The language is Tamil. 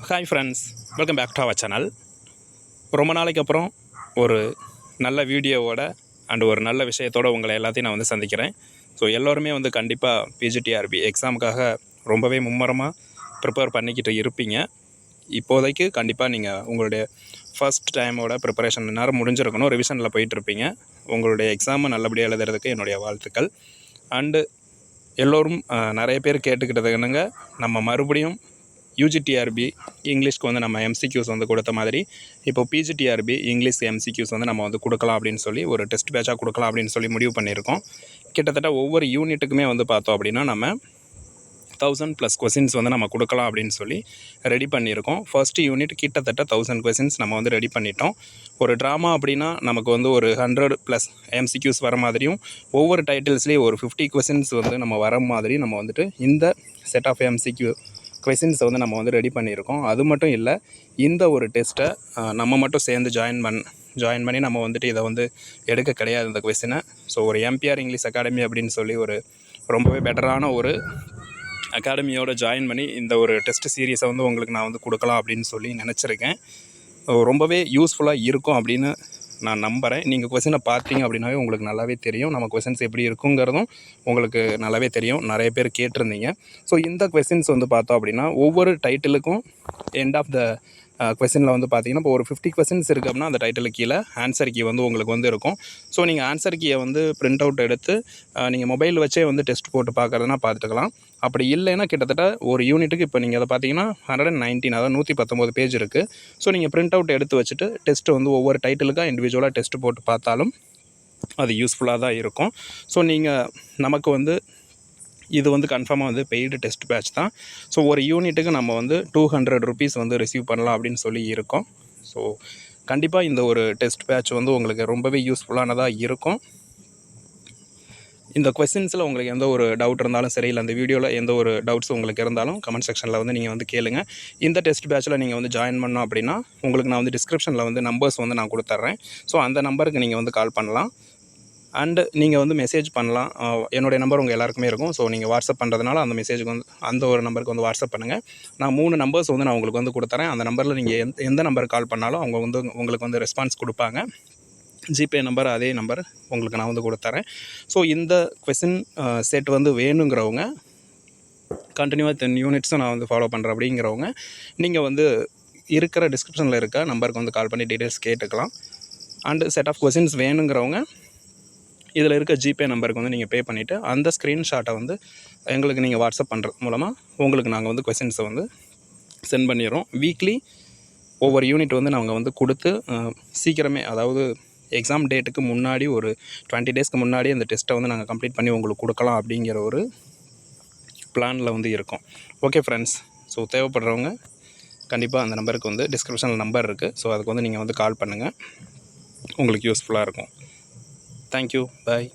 Hi friends, welcome back to our channel. ரொம்ப நாளைக்கு அப்புறம் ஒரு நல்ல வீடியோவோட அண்ட் ஒரு நல்ல விஷயத்தோடு உங்களை எல்லாத்தையும் நான் வந்து சந்திக்கிறேன். ஸோ எல்லோருமே வந்து கண்டிப்பாக பிஜிடிஆர்பி எக்ஸாமுக்காக ரொம்பவே மும்முரமாக ப்ரிப்பேர் பண்ணிக்கிட்டு இருப்பீங்க. இப்போதைக்கு கண்டிப்பாக நீங்கள் உங்களுடைய ஃபஸ்ட் டைமோட ப்ரிப்பரேஷன் நேரம் முடிஞ்சிருக்கணும், ரிவிஷனில் போயிட்டுருப்பீங்க. உங்களுடைய எக்ஸாமை நல்லபடியாக எழுதுறதுக்கு என்னுடைய வாழ்த்துக்கள். அண்டு எல்லோரும் நிறைய பேர் கேட்டுக்கிட்டது என்னங்க, நம்ம மறுபடியும் யூஜிடிஆர்பி இங்கிலீஷ்க்கு வந்து நம்ம எம்சிக்யூஸ் வந்து கொடுத்த மாதிரி இப்போ பிஜிடிஆர்பி இங்கிலீஷ் எம்சிக்யூஸ் வந்து நம்ம வந்து கொடுக்கலாம் அப்படின்னு சொல்லி ஒரு டெஸ்ட் பேட்சாக கொடுக்கலாம் அப்படின்னு சொல்லி முடிவு பண்ணியிருக்கோம். கிட்டத்தட்ட ஒவ்வொரு யூனிட்டுக்குமே வந்து பார்த்தோம் அப்படின்னா நம்ம 1000+ கொஸ்டின்ஸ் வந்து நம்ம கொடுக்கலாம் அப்படின்னு சொல்லி ரெடி பண்ணியிருக்கோம். ஃபர்ஸ்ட் யூனிட் கிட்டத்தட்ட 1000 கொஸ்டின்ஸ் நம்ம வந்து ரெடி பண்ணிட்டோம். ஒரு ட்ராமா அப்படின்னா நமக்கு வந்து ஒரு 100+ எம்சிக்யூஸ் வர மாதிரியும் ஒவ்வொரு டைட்டில்ஸ்லேயும் ஒரு 50 கொஸ்டின்ஸ் வந்து நம்ம வர மாதிரி நம்ம வந்துட்டு இந்த செட் ஆஃப் எம்சிக்யூ கொஸ்டின்ஸை வந்து நம்ம வந்து ரெடி பண்ணியிருக்கோம். அது மட்டும் இல்லை, இந்த ஒரு டெஸ்ட்டை நம்ம மட்டும் சேர்ந்து ஜாயின் பண்ணி நம்ம வந்துட்டு இதை வந்து எடுக்க கிடையாது இந்த கொஸ்டினை. ஸோ ஒரு எம்பிஆர் இங்கிலீஷ் அகாடமி அப்படின்னு சொல்லி ஒரு ரொம்பவே பெட்டரான ஒரு அகாடமியோட ஜாயின் பண்ணி இந்த ஒரு டெஸ்ட் சீரீஸை வந்து உங்களுக்கு நான் வந்து கொடுக்கலாம் அப்படின்னு சொல்லி நினச்சிருக்கேன். ரொம்பவே யூஸ்ஃபுல்லாக இருக்கும் அப்படின்னு நான் நம்புகிறேன். நீங்கள் கொஸ்டினை பார்த்தீங்க அப்படின்னாவே உங்களுக்கு நல்லாவே தெரியும், நம்ம கொஸ்டின்ஸ் எப்படி இருக்குங்கிறதும் உங்களுக்கு நல்லாவே தெரியும். நிறைய பேர் கேட்டிருந்தீங்க. ஸோ இந்த கொஸ்டின்ஸ் வந்து பார்த்தோம் அப்படின்னா ஒவ்வொரு டைட்டிலுக்கும் எண்ட் ஆஃப் த கொஸ்டினில் வந்து பார்த்தீங்கன்னா இப்போ ஒரு 50 கொஸ்டின்ஸ் இருக்குது அப்படின்னா அந்த டைட்டிலுக்கு கீழே ஆன்சர் கீ வந்து உங்களுக்கு வந்து இருக்கும். ஸோ நீங்கள் ஆன்சர் கீயை வந்து பிரிண்ட் அவுட் எடுத்து நீங்கள் மொபைல் வச்சே வந்து டெஸ்ட் போட்டு பார்க்குறதுனா பார்த்துக்கலாம். அப்படி இல்லைன்னா கிட்டத்தட்ட ஒரு யூனிட்டுக்கு இப்போ நீங்கள் அதை பார்த்தீங்கன்னா 119, அதாவது 119 பேஜ் இருக்குது. ஸோ நீங்கள் பிரிண்ட் அவுட் எடுத்து வச்சுட்டு டெஸ்ட்டு வந்து ஒவ்வொரு டைட்டிலுக்காக இண்டிவிஜுவலாக டெஸ்ட்டு போட்டு பார்த்தாலும் அது யூஸ்ஃபுல்லாக தான் இருக்கும். ஸோ நீங்கள் நமக்கு வந்து இது வந்து கன்ஃபார்மாக வந்து பெய்டு டெஸ்ட் பேட்ச் தான். ஸோ ஒரு யூனிட்டுக்கு நம்ம வந்து 200 ருபீஸ் வந்து ரிசீவ் பண்ணலாம் அப்படின்னு சொல்லி இருக்கோம். ஸோ கண்டிப்பாக இந்த ஒரு டெஸ்ட் பேட்ச் வந்து உங்களுக்கு ரொம்பவே யூஸ்ஃபுல்லானதாக இருக்கும். இந்த கொஸ்டின்ஸில் உங்களுக்கு எந்த ஒரு டவுட் இருந்தாலும் சரி, இல்லை அந்த வீடியோவில் எந்த ஒரு டவுட்ஸ் உங்களுக்கு இருந்தாலும் கமெண்ட் செக்ஷனில் வந்து நீங்கள் வந்து கேளுங்க. இந்த டெஸ்ட் பேட்சில் நீங்கள் வந்து ஜாயின் பண்ணோம் அப்படின்னா உங்களுக்கு நான் வந்து டிஸ்கிரிப்ஷனில் வந்து நம்பர்ஸ் வந்து நான் கொடுத்துட்றேன். ஸோ அந்த நம்பருக்கு நீங்கள் வந்து கால் பண்ணலாம். அண்டு நீங்கள் வந்து மெசேஜ் பண்ணலாம். என்னுடைய நம்பர் உங்கள் எல்லாருக்குமே இருக்கும். ஸோ நீங்கள் வாட்ஸ்அப் பண்ணுறதுனால அந்த மெசேஜுக்கு வந்து அந்த ஒரு நம்பருக்கு வந்து வாட்ஸ்அப் பண்ணுங்கள். நான் 3 நம்பர்ஸ் வந்து நான் உங்களுக்கு வந்து கொடுத்துறேன். அந்த நம்பரில் நீங்கள் எந்த நம்பருக்கு கால் பண்ணாலும் அவங்க வந்து உங்களுக்கு வந்து ரெஸ்பான்ஸ் கொடுப்பாங்க. ஜிபே நம்பர் அதே நம்பர் உங்களுக்கு நான் வந்து கொடுத்துறேன். ஸோ இந்த கொஸ்டின் செட் வந்து வேணுங்கிறவங்க கண்டினியூவாக 10 யூனிட்ஸும் நான் வந்து ஃபாலோ பண்ணுறேன் அப்படிங்கிறவங்க நீங்கள் வந்து இருக்கிற டிஸ்கிரிப்ஷனில் இருக்க நம்பருக்கு வந்து கால் பண்ணி டீட்டெயில்ஸ் கேட்டுக்கலாம். அண்டு செட் ஆஃப் கொஸ்டின்ஸ் வேணுங்கிறவங்க இதில் இருக்க ஜிபே நம்பருக்கு வந்து நீங்கள் பே பண்ணிவிட்டு அந்த ஸ்க்ரீன்ஷாட்டை வந்து எங்களுக்கு நீங்கள் வாட்ஸ்அப் பண்ணுறது மூலமாக உங்களுக்கு நாங்கள் வந்து கொஸ்டின்ஸை வந்து சென்ட் பண்ணிடுறோம். வீக்லி ஒவ்வொரு யூனிட் வந்து நாங்கள் வந்து கொடுத்து சீக்கிரமே, அதாவது எக்ஸாம் டேட்டுக்கு முன்னாடி ஒரு 20 டேஸ்க்கு முன்னாடி அந்த டெஸ்ட்டை வந்து நாங்கள் கம்ப்ளீட் பண்ணி உங்களுக்கு கொடுக்கலாம் அப்படிங்கிற ஒரு பிளானில் வந்து இருக்கோம். ஓகே ஃப்ரெண்ட்ஸ், ஸோ தேவைப்படுறவங்க கண்டிப்பாக அந்த நம்பருக்கு வந்து டிஸ்கிரிப்ஷனில் நம்பர் இருக்குது. ஸோ அதுக்கு வந்து நீங்கள் வந்து கால் பண்ணுங்கள், உங்களுக்கு யூஸ்ஃபுல்லாக இருக்கும். Thank you. Bye.